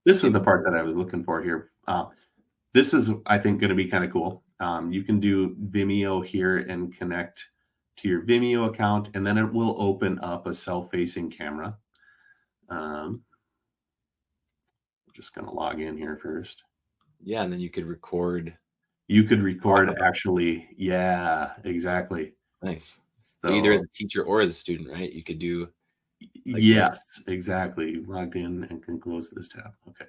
This is the part that I was looking for here. This is, I think, going to be kind of cool. You can do Vimeo here and connect to your Vimeo account, and then it will open up a self-facing camera. Just going to log in here first. Yeah, and then you could record. You could record actually. Yeah, exactly. Nice. So either as a teacher or as a student, right? You could do. Like yes, exactly. Logged in and can close this tab. Okay.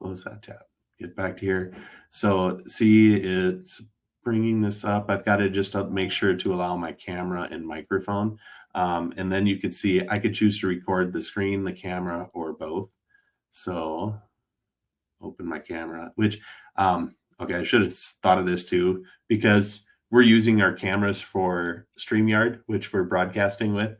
Close that tab. Get back to here. So see, it's bringing this up. I've got to just make sure to allow my camera and microphone. And then you could see I could choose to record the screen, the camera, or both. So open my camera, which, okay, I should have thought of this too, because we're using our cameras for StreamYard, which we're broadcasting with.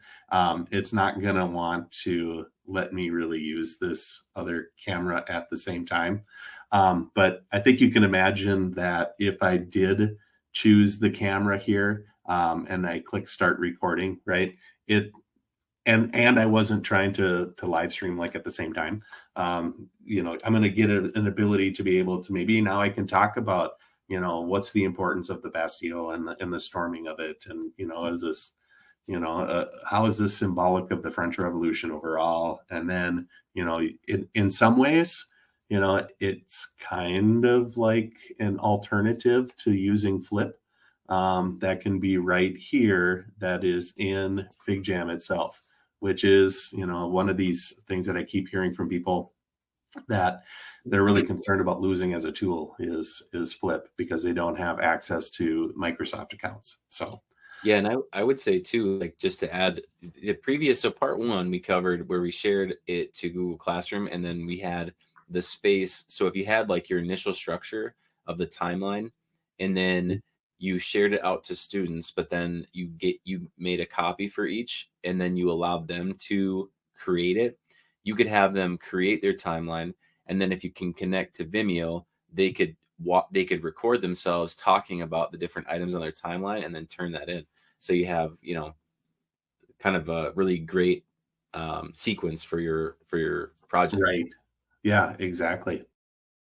It's not going to want to let me really use this other camera at the same time. But I think you can imagine that if I did choose the camera here and I click start recording, right? And I wasn't trying to live stream like at the same time. I'm going to get an ability to be able to, maybe now I can talk about, what's the importance of the Bastille and the storming of it. And, is this, how is this symbolic of the French Revolution overall? And then, in some ways, it's kind of like an alternative to using Flip that can be right here, that is in FigJam itself, which is, one of these things that I keep hearing from people that they're really concerned about losing as a tool is Flip, because they don't have access to Microsoft accounts. So yeah, and I would say too, like, just to add the previous, so part one we covered where we shared it to Google Classroom, and then we had the space. So if you had like your initial structure of the timeline, and then you shared it out to students, but then you made a copy for each, and then you allowed them to create it. You could have them create their timeline, and then if you can connect to Vimeo, they could record themselves talking about the different items on their timeline and then turn that in. So you have, kind of a really great sequence for your project. right. Yeah, exactly.